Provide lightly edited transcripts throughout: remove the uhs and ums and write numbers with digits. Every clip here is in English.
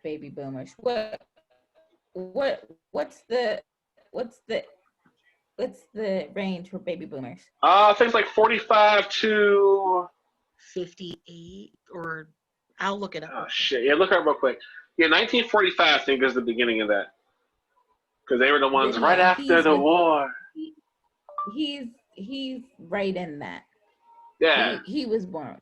baby boomers. What's the range for baby boomers? I think it's like 45 to 58 or I'll look it up. oh shit. Yeah, look it up real quick. Yeah, 1945 I think is the beginning of that. Because they were the ones right after the war. He's right in that. Yeah. He was born.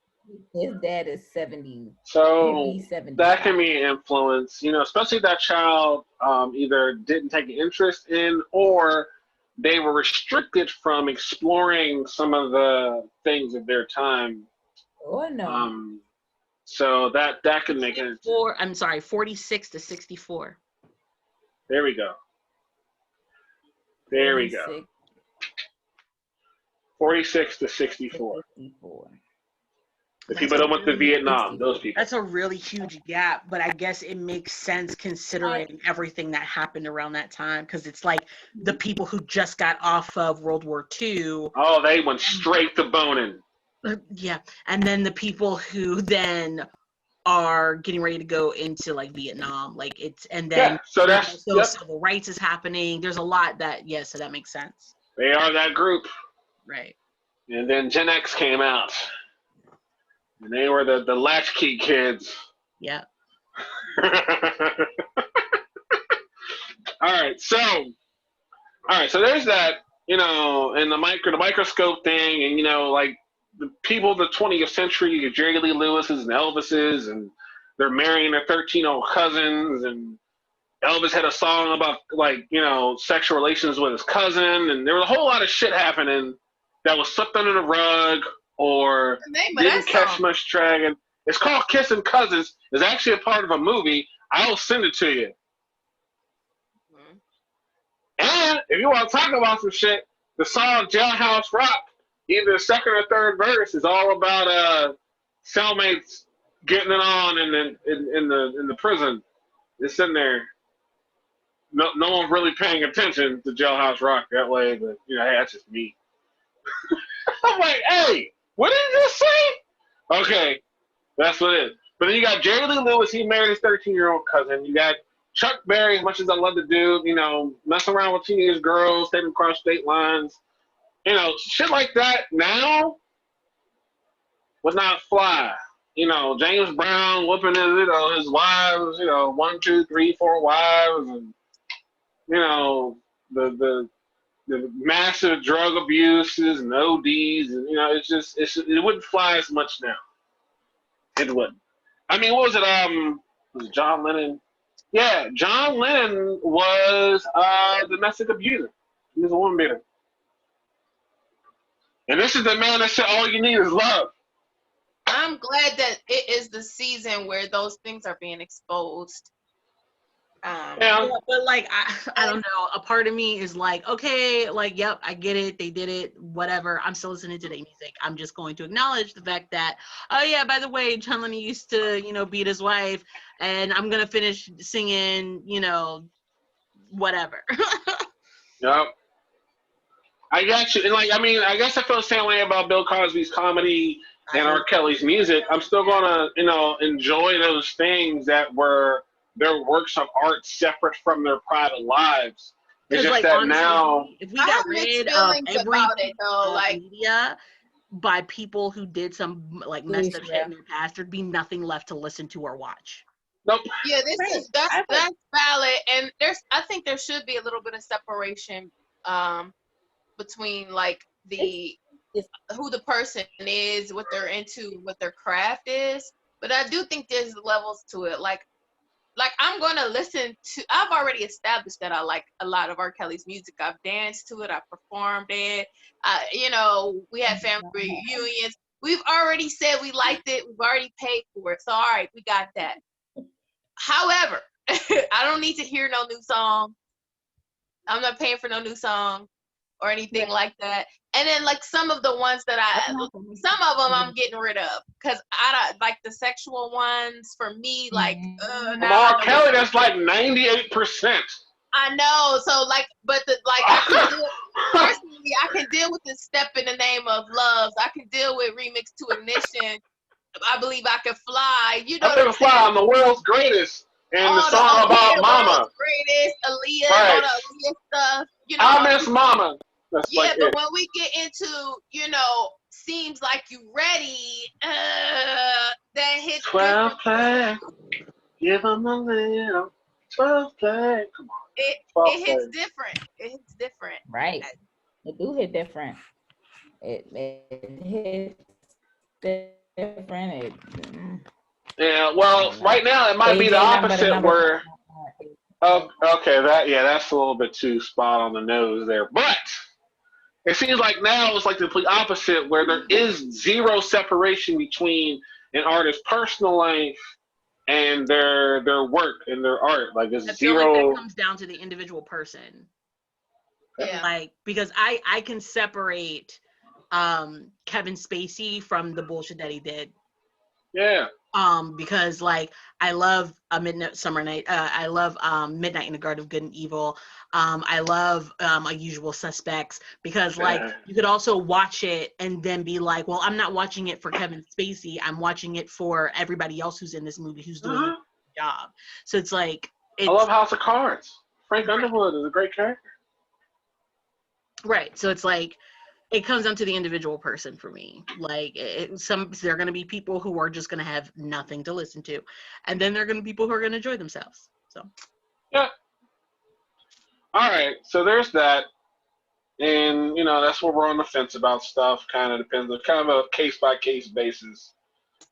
His dad is 70. So He'll be 70. that can be an influence, especially if that child either didn't take an interest in or they were restricted from exploring some of the things of their time. Oh no. So that could make it. 46 to 64. There we go. 46 to 64. The people that went to Vietnam, those people. That's a really huge gap, but I guess it makes sense considering everything that happened around that time, because it's like the people who just got off of World War II. Oh, they went straight to boning. Yeah, and then the people who then are getting ready to go into like Vietnam, so that's civil rights is happening. There's a lot that so that makes sense. They are that group, right? And then Gen X came out. And they were the latchkey kids. Yeah. All right, so there's that, and the microscope thing, and like the people of the 20th century, your Jerry Lee Lewis's and Elvis's, and they're marrying their 13-year-old cousins, and Elvis had a song about sexual relations with his cousin, and there was a whole lot of shit happening that was swept under the rug. Or didn't catch much dragon. It's called Kissing Cousins. It's actually a part of a movie. I'll send it to you. Mm-hmm. And if you want to talk about some shit, the song Jailhouse Rock, either the second or third verse, is all about cellmates getting it on in the prison. It's in there. No one's really paying attention to Jailhouse Rock that way, but hey, that's just me. I'm like, hey. What did you just say? Okay, that's what it is. But then you got Jerry Lee Lewis. He married his 13-year-old cousin. You got Chuck Berry, as much as I love the dude, messing around with teenage girls, taking across state lines. Shit like that now would not fly. James Brown whooping his wives, 1, 2, 3, 4 wives, and, the massive drug abuses and ODs, and it wouldn't fly as much now. It wouldn't. I mean, what was it? Was it John Lennon? Yeah, John Lennon was a domestic abuser. He was a woman beater. And this is the man that said, "All you need is love." I'm glad that it is the season where those things are being exposed. Yeah, but I don't know. A part of me is like, okay, yep, I get it. They did it. Whatever. I'm still listening to their music. I'm just going to acknowledge the fact that, oh yeah, by the way, John Lennon used to, beat his wife, and I'm gonna finish singing, whatever. Yep. I got you. And I guess I feel the same way about Bill Cosby's comedy and R. Kelly's music. I'm still gonna, enjoy those things that were their works of art separate from their private lives. It's just that honestly, now, if we got rid of every media by people who did some messed up shit in their past, there'd be nothing left to listen to or watch. Nope. Yeah, that's valid, and I think there should be a little bit of separation between who the person is, what they're into, what their craft is. But I do think there's levels to it. I'm going to listen to, I've already established that I like a lot of R. Kelly's music. I've danced to it. I've performed it. We had family reunions. We've already said we liked it. We've already paid for it. So, all right, we got that. However, I don't need to hear no new song. I'm not paying for no new song or anything like that. And then some of the ones that some of them I'm getting rid of because I don't like the sexual ones for me. R. Kelly, that's 98%. I know. So but personally, I can deal with the Step in the Name of Loves. I can deal with Remix to Ignition. I Believe I Can Fly. I Can Fly. I'm the world's greatest. And the all song about the Mama. world's greatest, Aaliyah, Right. all the Aaliyah stuff. You know, I miss Mama. That's yeah, like but it. when we get into, you know, seems like you ready, that hits 12 different. play. Give them a little 12 play. Come on. It 12 hits play. different. It hits different. Right. It do hit different. It hits different. Yeah, well, right now it might be the opposite where. Oh, okay, that's a little bit too spot on the nose there. But it seems like now it's like the complete opposite where there is zero separation between an artist's personal life and their work and their art. Like it's I feel zero. like that comes down to the individual person. Yeah. Like, because I can separate Kevin Spacey from the bullshit that he did. Yeah. Because like I love A Midnight Summer Night. I love Midnight in the Garden of Good and Evil. I love A Usual Suspects, because like you could also watch it and then be like, well, I'm not watching it for Kevin Spacey. I'm watching it for everybody else who's in this movie who's doing a job. So it's like I love House of Cards. Frank Underwood is a great character. Right. So it's like it comes down to the individual person for me. Like there are going to be people who are just going to have nothing to listen to, and then there are going to be people who are going to enjoy themselves. So yeah. All right. So there's that, and you know that's where we're on the fence about stuff. Kind of depends on kind of a case by case basis.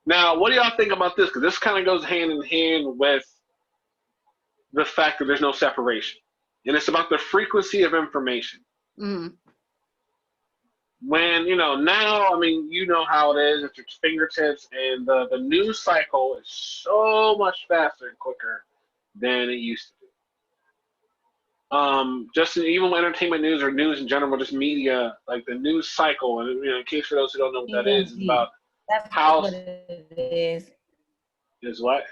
Now, what do y'all think about this? Because this kind of goes hand in hand with the fact that there's no separation, and it's about the frequency of information. Mm-hmm. When, you know, now, I mean, you know how it is at your fingertips, and the news cycle is so much faster and quicker than it used to be. Just even entertainment news or news in general, just media, like the news cycle, and you know, in case for those who don't know what that is about how what it is. Is what?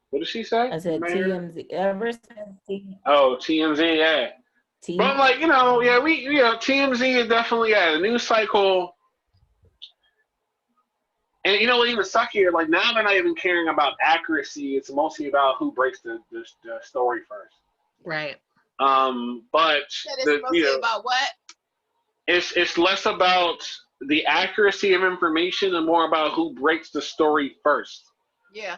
What did she say? I said TMZ. Ever since TMZ, yeah. But like, you know, TMZ is definitely the news cycle. And you know what even suckier? Like now they're not even caring about accuracy. It's mostly about who breaks the story first. Right. But it's mostly about what? It's less about the accuracy of information and more about who breaks the story first. Yeah.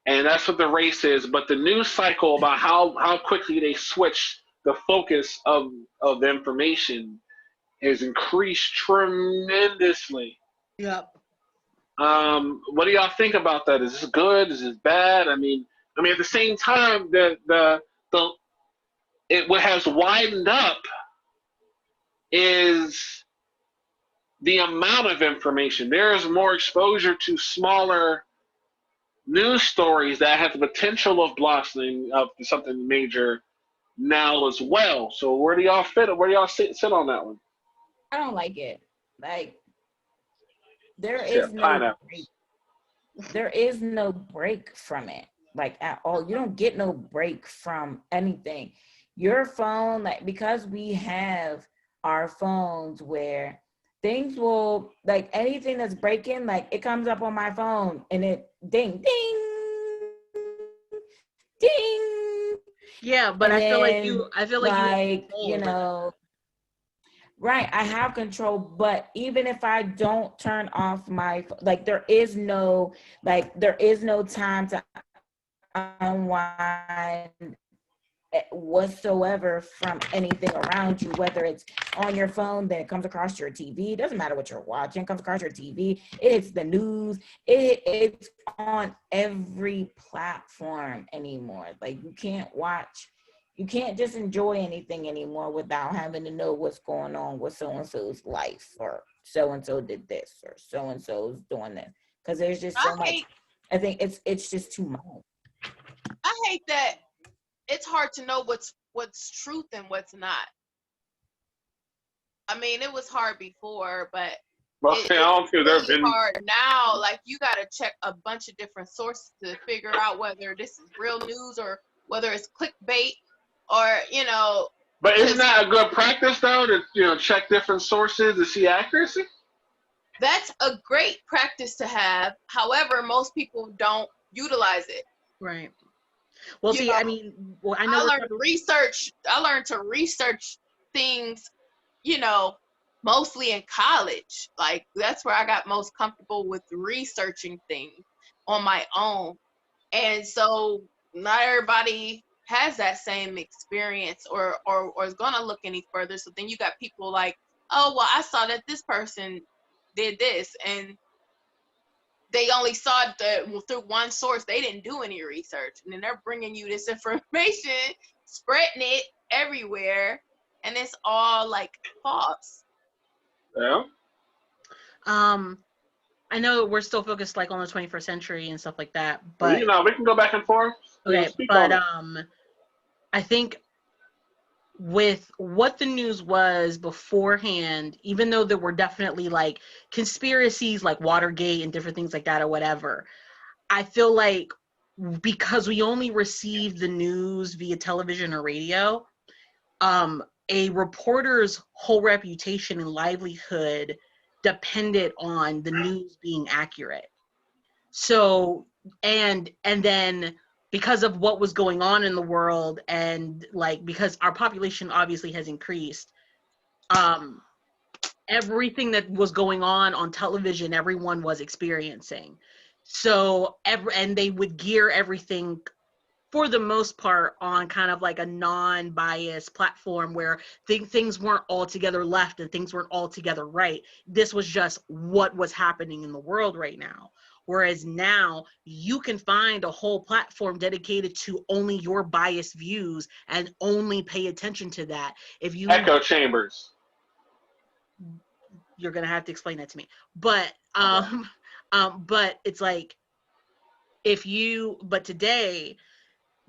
And that's what the race is. But the news cycle about how quickly they switch the focus of the information has increased tremendously. Yep. What do y'all think about that? Is this good? Is this bad? I mean, at the same time, what has widened up is the amount of information. There is more exposure to smaller news stories that have the potential of blossoming up to something major now as well. So where do y'all fit? Where do y'all sit on that one? I don't like it. Like there is no break from it, like at all. You don't get no break from anything. Your phone, like, because we have our phones where things will, like, anything that's breaking, like, it comes up on my phone and it ding, ding, ding. Yeah, but I feel like you know, right, I have control, but even if I don't turn off my, like, there is no time to unwind whatsoever from anything around you, whether it's on your phone, then it comes across your TV. It doesn't matter what you're watching, it comes across your TV. It's the news. It's on every platform anymore. Like you can't just enjoy anything anymore without having to know what's going on with so-and-so's life, or so-and-so did this, or so-and-so's doing this. Because there's just so much. I think it's just too much. I hate that it's hard to know what's truth and what's not. I mean, it was hard before, but it's really hard now. Like you got to check a bunch of different sources to figure out whether this is real news or whether it's clickbait, or you know. But isn't that a good practice though, to check different sources to see accuracy? That's a great practice to have. However, most people don't utilize it. Right. Well, You see, know, I mean, well, I know I learned to research things, you know, mostly in college. Like that's where I got most comfortable with researching things on my own. And so not everybody has that same experience or is gonna look any further. So then you got people like, oh well, I saw that this person did this, and they only saw it through one source. They didn't do any research, and then they're bringing you this information, spreading it everywhere, and it's all like false. Yeah. I know we're still focused like on the 21st century and stuff like that, Well, but you know, we can go back and forth. okay, Speak but on it. I think with what the news was beforehand, even though there were definitely like conspiracies like Watergate and different things like that or whatever, I feel like because we only received the news via television or radio, a reporter's whole reputation and livelihood depended on the news being accurate. So, and then because of what was going on in the world, and like because our population obviously has increased, everything that was going on television, everyone was experiencing. So and they would gear everything for the most part on kind of like a non-biased platform where things weren't altogether left and things weren't altogether right. This was just what was happening in the world right now. Whereas now you can find a whole platform dedicated to only your biased views and only pay attention to that. If you Echo chambers. You're gonna have to explain that to me. But but it's like but today,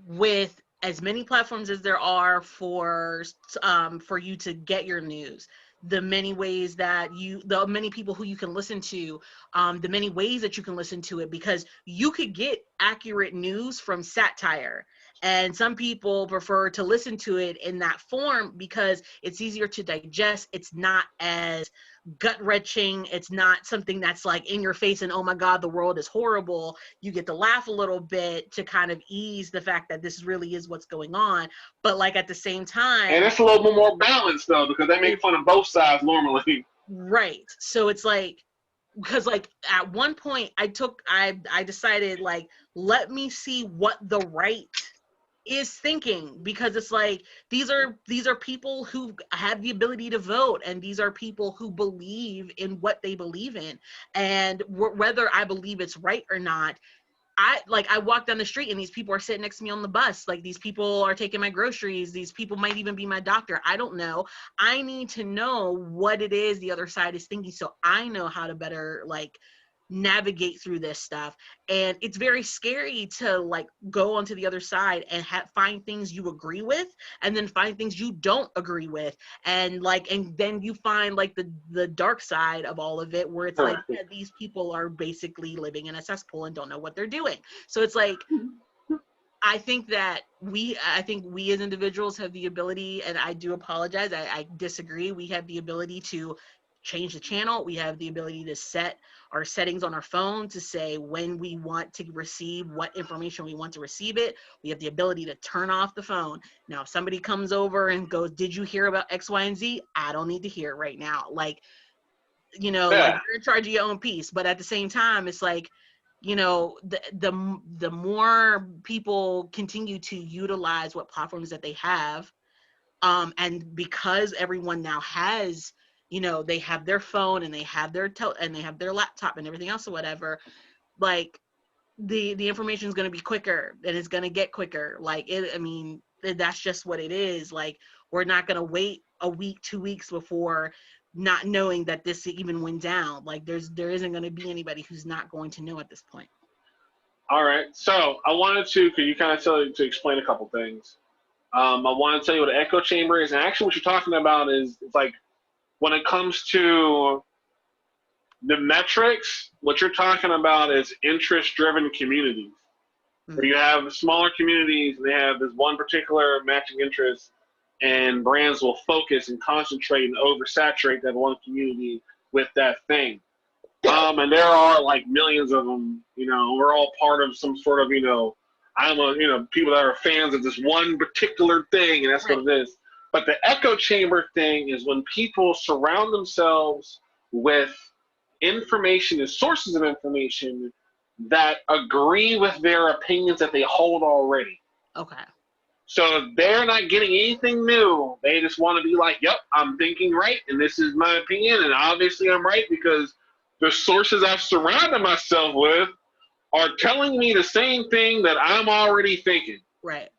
with as many platforms as there are for you to get your news, the many people who you can listen to, the many ways that you can listen to it, because you could get accurate news from satire. And some people prefer to listen to it in that form because it's easier to digest. It's not as gut-wrenching. It's not something that's like in your face and, oh my God, the world is horrible. You get to laugh a little bit to kind of ease the fact that this really is what's going on. But like at the same time, and it's a little bit more balanced though, because they make fun of both sides normally. Right. So it's like, because like at one point I decided, like, let me see what the right is thinking, because it's like these are people who have the ability to vote, and these are people who believe in what they believe in, and whether I believe it's right or not, I walk down the street and these people are sitting next to me on the bus. Like, these people are taking my groceries. These people might even be my doctor. I don't know. I need to know what it is the other side is thinking, so I know how to better like navigate through this stuff. And it's very scary to like go onto the other side and find things you agree with, and then find things you don't agree with, and then you find like the dark side of all of it, where it's like, yeah, these people are basically living in a cesspool and don't know what they're doing. So it's like, I think we as individuals have the ability, and I do apologize, I disagree. We have the ability to change the channel. We have the ability to set our settings on our phone to say when we want to receive what information we want to receive it. We have the ability to turn off the phone. Now, if somebody comes over and goes, "Did you hear about X, Y, and Z?" I don't need to hear it right now. Like, like, you're in charge of your own peace. But at the same time, it's like, the more people continue to utilize what platforms that they have, and because everyone now has, they have their phone and they have their and they have their laptop and everything else or whatever, like the information is going to be quicker, and it's going to get quicker. Like, that's just what it is. Like, we're not going to wait a week, 2 weeks before not knowing that this even went down. Like, there isn't going to be anybody who's not going to know at this point. All right. So I wanted could you kind of to explain a couple things. I want to tell you what an echo chamber is. And actually what you're talking about is, it's like, when it comes to the metrics, what you're talking about is interest-driven communities. Mm-hmm. Where you have smaller communities, and they have this one particular matching interest, and brands will focus and concentrate and oversaturate that one community with that thing. And there are like millions of them. We're all part of some sort of, people that are fans of this one particular thing, and that's what it is. But the echo chamber thing is when people surround themselves with information and sources of information that agree with their opinions that they hold already. Okay. So if they're not getting anything new, they just want to be like, yep, I'm thinking right, and this is my opinion, and obviously I'm right because the sources I've surrounded myself with are telling me the same thing that I'm already thinking. Right.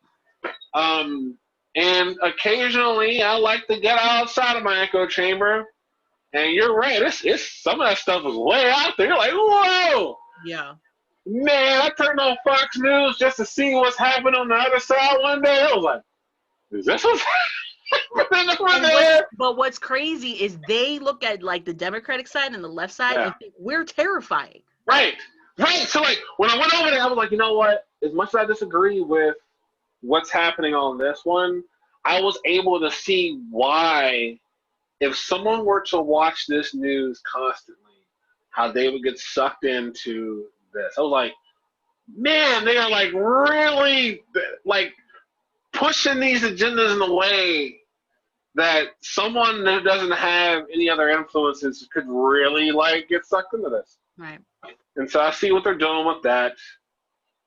And occasionally I like to get outside of my echo chamber, and you're right, it's some of that stuff is way out there. You're like, whoa! Yeah. Man, I turned on Fox News just to see what's happening on the other side one day. I was like, is this what's happening over there? But what's crazy is they look at like the Democratic side and the left side and think we're terrifying. Right. So like when I went over there, I was like, you know what? As much as I disagree with what's happening on this one, I was able to see why, if someone were to watch this news constantly, how they would get sucked into this. I was like, man, they are like really like pushing these agendas in a way that someone who doesn't have any other influences could really like get sucked into this. Right. And so I see what they're doing with that.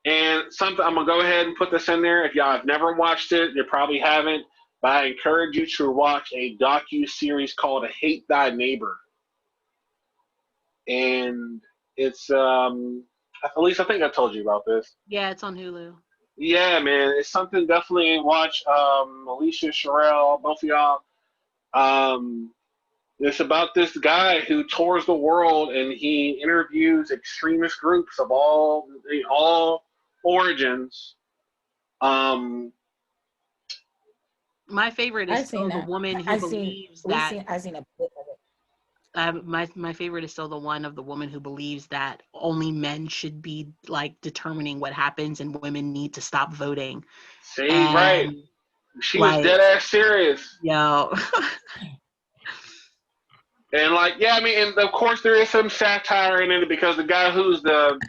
And something I'm gonna go ahead and put this in there. If y'all have never watched it, you probably haven't, but I encourage you to watch a docu-series called Hate Thy Neighbor. And it's at least I think I told you about this. Yeah, it's on Hulu. Yeah, man, it's something definitely watch. Alicia, Sherelle, both of y'all. It's about this guy who tours the world and he interviews extremist groups of all origins. My favorite is still the woman who believes that. I've seen a bit of it. My favorite is still the one of the woman who believes that only men should be like determining what happens and women need to stop voting. See, right. She was dead ass serious. Yo. And like, yeah, I mean, and of course there is some satire in it because the guy who's the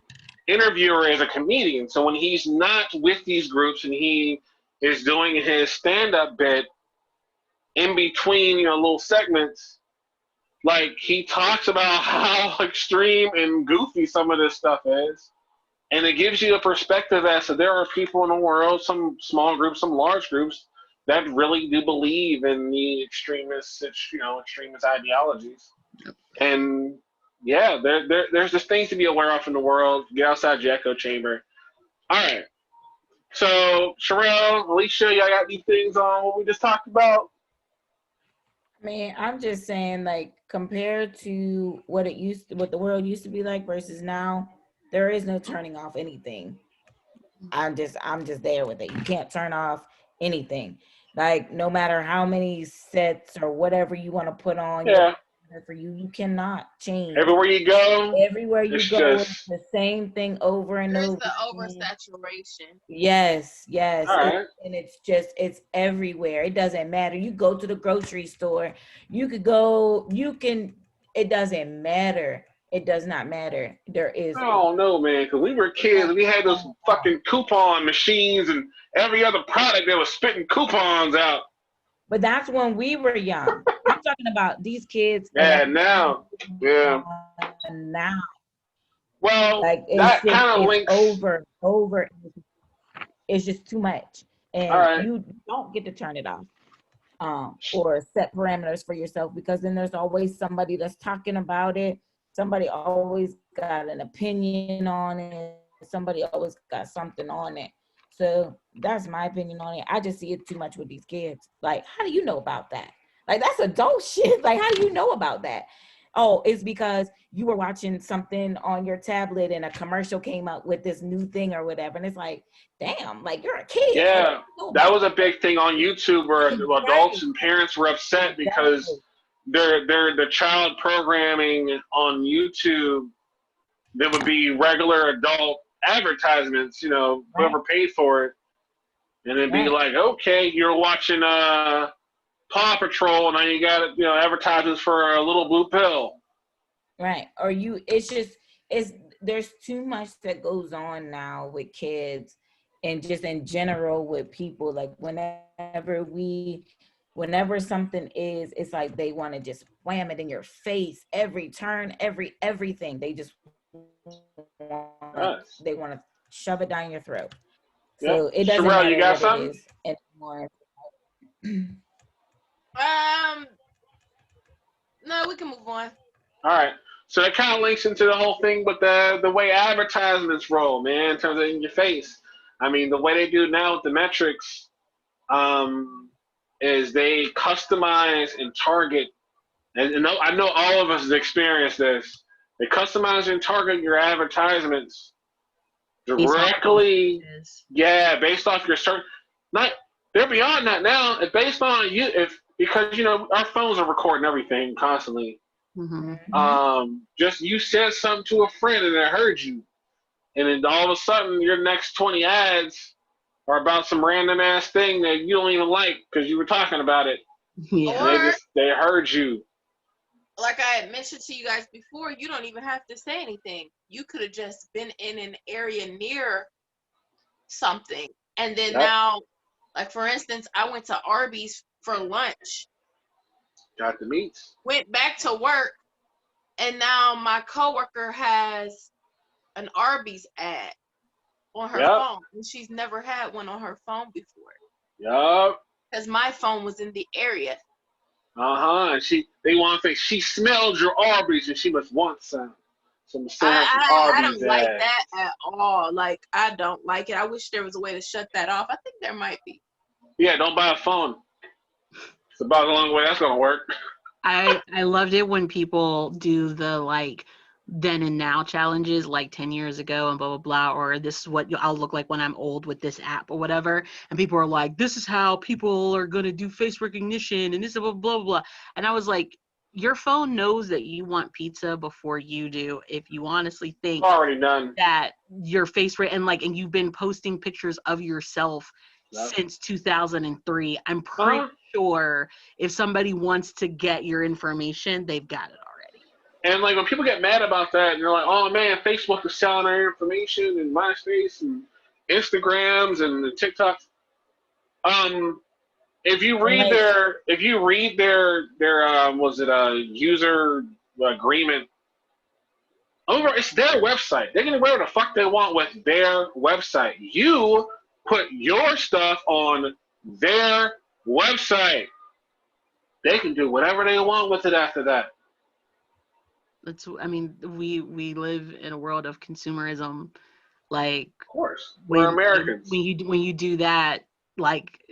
interviewer is a comedian. So when he's not with these groups and he is doing his stand-up bit in between, little segments, like he talks about how extreme and goofy some of this stuff is. And it gives you a perspective as to there are people in the world, some small groups, some large groups, that really do believe in the extremist ideologies. Yep. And yeah, there's just things to be aware of in the world. Get outside your echo chamber. All right. So Sherelle, Alicia, y'all got any things on what we just talked about? I mean, I'm just saying, like, compared to what the world used to be like versus now, there is no turning off anything. I'm just there with it. You can't turn off anything. Like, no matter how many sets or whatever you want to put on for you cannot change. Everywhere you go, it's the same thing over and over. There's the oversaturation. Yes. Right. And it's everywhere. It doesn't matter. You go to the grocery store, it doesn't matter. It does not matter. There is. Oh no, man! Because we were kids, we had those fucking coupon machines and every other product that was spitting coupons out. But that's when we were young. I'm talking about these kids. Yeah, now. Yeah. Now. Well, like that kind of links over. It's just too much, and you don't get to turn it off. Or set parameters for yourself, because then there's always somebody that's talking about it. Somebody always got an opinion on it. Somebody always got something on it. So that's my opinion on it. I just see it too much with these kids. Like, how do you know about that? Like, that's adult shit. Like, how do you know about that? Oh, it's because you were watching something on your tablet and a commercial came up with this new thing or whatever. And it's like, damn, like, you're a kid. Yeah, that was a big thing on YouTube where adults and parents were upset because the child programming on YouTube, there would be regular adult advertisements, whoever paid for it, and then be like, okay, you're watching Paw Patrol, and now you got advertisements for a little blue pill. Right. Or there's too much that goes on now with kids, and just in general with people, like whenever something is, it's like they want to just wham it in your face every turn, everything. They just they want to shove it down your throat. So it doesn't Sherelle, matter you got what something? it is anymore. No, we can move on. All right. So that kind of links into the whole thing with the way advertisements roll, man, in terms of in your face. I mean, the way they do now with the metrics is they customize and target. And I know all of us have experienced this. They customize and target your advertisements directly. Based off your search. They're beyond that now. It's based on you, because our phones are recording everything constantly. Mm-hmm. Just you said something to a friend and it heard you, and then all of a sudden your next 20 ads are about some random ass thing that you don't even like because you were talking about it. Yeah. And they heard you. Like I had mentioned to you guys before, you don't even have to say anything. You could have just been in an area near something, and then now, like for instance, I went to Arby's for lunch. Got the meats. Went back to work, and now my coworker has an Arby's ad on her phone, and she's never had one on her phone before. Yup. Because my phone was in the area. And they want to think she smelled your Arby's, and she must want some. I don't like that at all. Like, I don't like it. I wish there was a way to shut that off. I think there might be. Yeah, don't buy a phone. It's about the only way that's gonna work. I loved it when people do the like then and now challenges, like 10 years ago and blah blah blah, or this is what I'll look like when I'm old with this app or whatever, and people are like, this is how people are gonna do face recognition and this blah blah blah blah. And I was like, your phone knows that you want pizza before you do. If you honestly think already done that your face and you've been posting pictures of yourself since 2003, I'm pretty sure if somebody wants to get your information, they've got it already. And like when people get mad about that, and they're like, "Oh man, Facebook is selling our information, and MySpace, and Instagrams, and the TikToks." If you read their user agreement, it's their website. They can do whatever the fuck they want with their website. You put your stuff on their website. They can do whatever they want with it after that. We live in a world of consumerism. Like, of course, we're Americans. When you do that, like,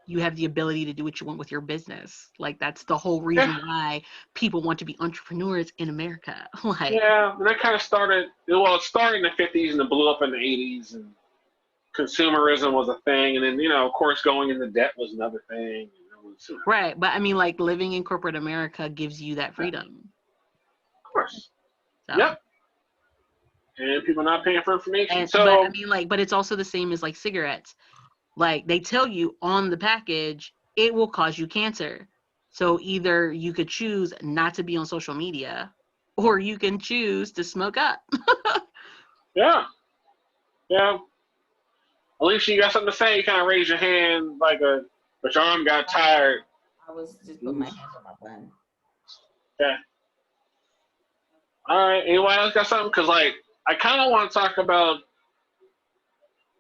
you have the ability to do what you want with your business. Like, that's the whole reason why people want to be entrepreneurs in America. Like, and that kind of started. Well, it started in the 50s and it blew up in the 80s, and consumerism was a thing, and then of course, going into debt was another thing. Right, but I mean, like, living in corporate America gives you that freedom. Of course. So. Yep. And people not paying for information. But it's also the same as like cigarettes. Like, they tell you on the package, it will cause you cancer. So either you could choose not to be on social media, or you can choose to smoke up. Yeah. Alicia, you got something to say? You kind of raise your hand but your arm got tired. I was just putting my hand on my bun. Okay. All right. Anyone else got something? Because, like, I kind of want to talk about,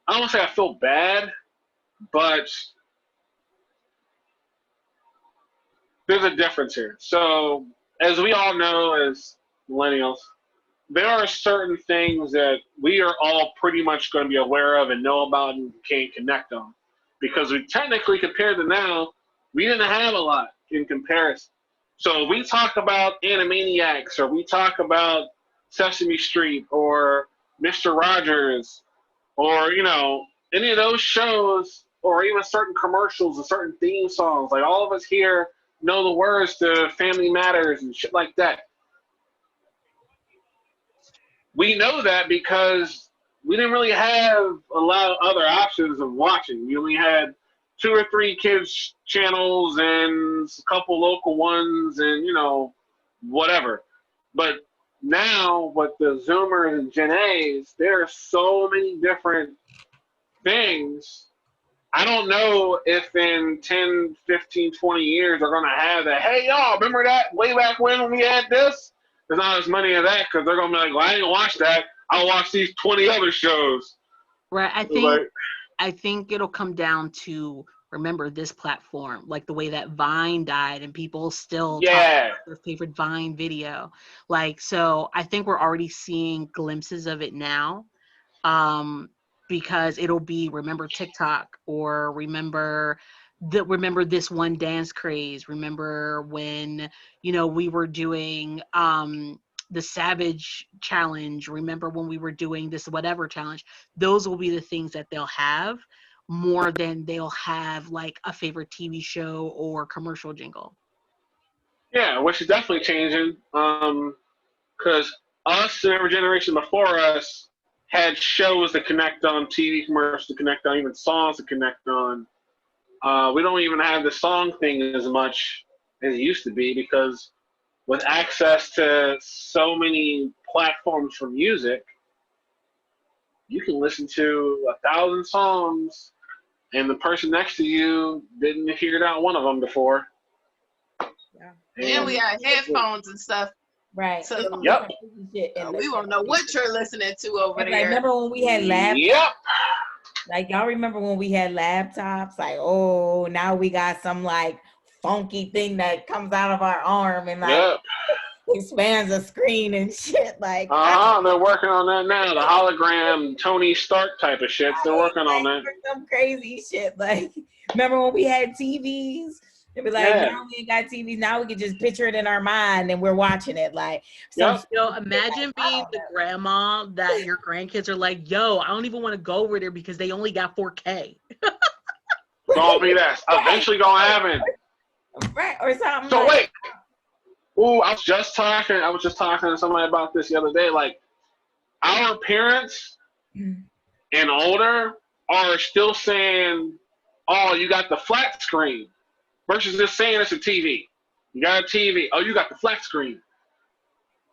I don't want to say I feel bad, but there's a difference here. So, as we all know as millennials, there are certain things that we are all pretty much going to be aware of and know about and can connect on. Because we technically, compared to now, we didn't have a lot in comparison. So we talk about Animaniacs, or we talk about Sesame Street, or Mr. Rogers, or, any of those shows, or even certain commercials and certain theme songs. Like, all of us here know the words to Family Matters and shit like that. We know that because we didn't really have a lot of other options of watching. We only had 2 or 3 kids channels and a couple local ones and, whatever. But now with the Zoomers and Gen A's, there are so many different things, I don't know if in 10, 15, 20 years they're going to have that, hey, y'all, remember that way back when we had this? There's not as many of that because they're going to be like, well, I didn't watch that. I'll watch these 20 other shows. Right. I think it'll come down to, remember this platform, like the way that Vine died and people still talk about their favorite Vine video. Like, so I think we're already seeing glimpses of it now. Because it'll be remember TikTok or remember this one dance craze. Remember when, we were doing the Savage challenge. Remember when we were doing this whatever challenge. Those will be the things that they'll have more than they'll have like a favorite TV show or commercial jingle. Yeah, which is definitely changing. Because us and every generation before us had shows to connect on, TV commercials to connect on, even songs to connect on. We don't even have the song thing as much as it used to be because with access to so many platforms for music, you can listen to 1,000 songs and the person next to you didn't hear out one of them before. Yeah. And we got headphones and stuff. Right. So yep. We won't know what you're listening to over there. Remember when we had laptops? Yep. Like, y'all remember when we had laptops? Like, oh, now we got some like funky thing that comes out of our arm and like expands the screen and shit. Like, they're working on that now. The hologram Tony Stark type of shit. They're working on that. Some crazy shit. Like, remember when we had TVs? They'd be like, now we ain't got TVs. Now we can just picture it in our mind and we're watching it. Like, imagine being the grandma that your grandkids are like, yo, I don't even want to go over there because they only got 4K. Gonna be that. Eventually gonna happen. Right, or something. So wait. Ooh, I was just talking to somebody about this the other day. Like, our parents and older are still saying, oh, you got the flat screen. Versus just saying it's a TV. You got a TV. Oh, you got the flat screen.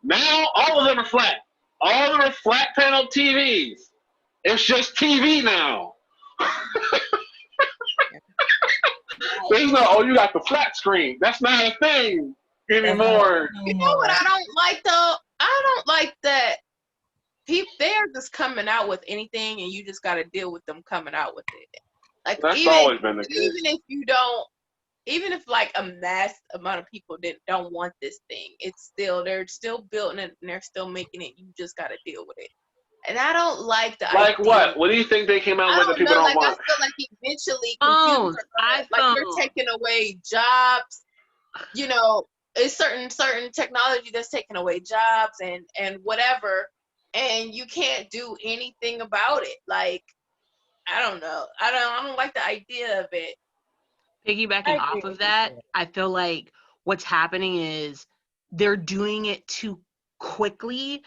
Now, all of them are flat. All of them are flat panel TVs. It's just TV now. There's no, oh, you got the flat screen. That's not a thing anymore. You know what I don't like, though? I don't like that people, they're just coming out with anything and you just got to deal with them coming out with it. Like, that's always been the case. Even if you don't, even if like a mass amount of people don't want this thing, they're still building it and they're still making it. You just got to deal with it. And I don't like the like idea. What? What do you think they came out with that people don't want? I feel like eventually like you're taking away jobs. It's certain technology that's taking away jobs and whatever, and you can't do anything about it. Like, I don't know. I don't like the idea of it. Piggybacking off of that, I feel like what's happening is they're doing it too quickly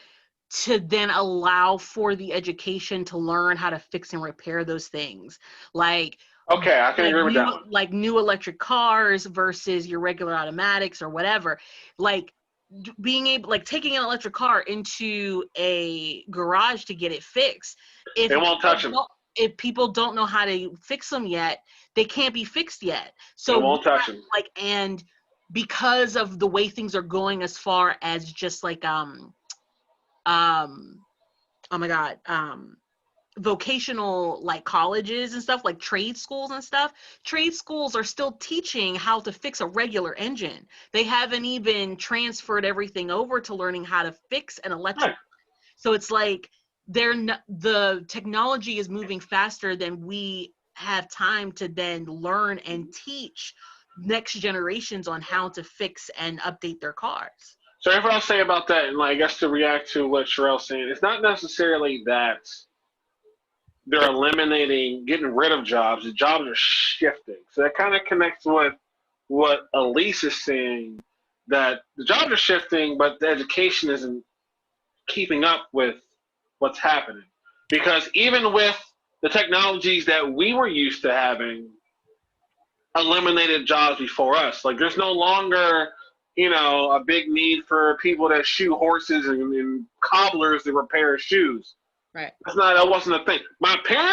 to then allow for the education to learn how to fix and repair those things. Like, okay, I can agree with that one. Like new electric cars versus your regular automatics or whatever. Like being able, like taking an electric car into a garage to get it fixed. They won't touch them. If people don't know how to fix them yet, they can't be fixed yet. So they won't touch them. Like, and because of the way things are going, as far as just like vocational like colleges and stuff, like trade schools and stuff. Trade schools are still teaching how to fix a regular engine. They haven't even transferred everything over to learning how to fix an electric. Right. So it's like the technology is moving faster than we have time to then learn and teach next generations on how to fix and update their cars. So if I'll say about that, and I guess to react to what Sherelle's saying, it's not necessarily that they're getting rid of jobs. The jobs are shifting. So that kind of connects with what Elise is saying, that the jobs are shifting, but the education isn't keeping up with what's happening. Because even with the technologies that we were used to having eliminated jobs before us, like there's no longer, a big need for people that shoe horses and cobblers to repair shoes. Right. That wasn't a thing. My parents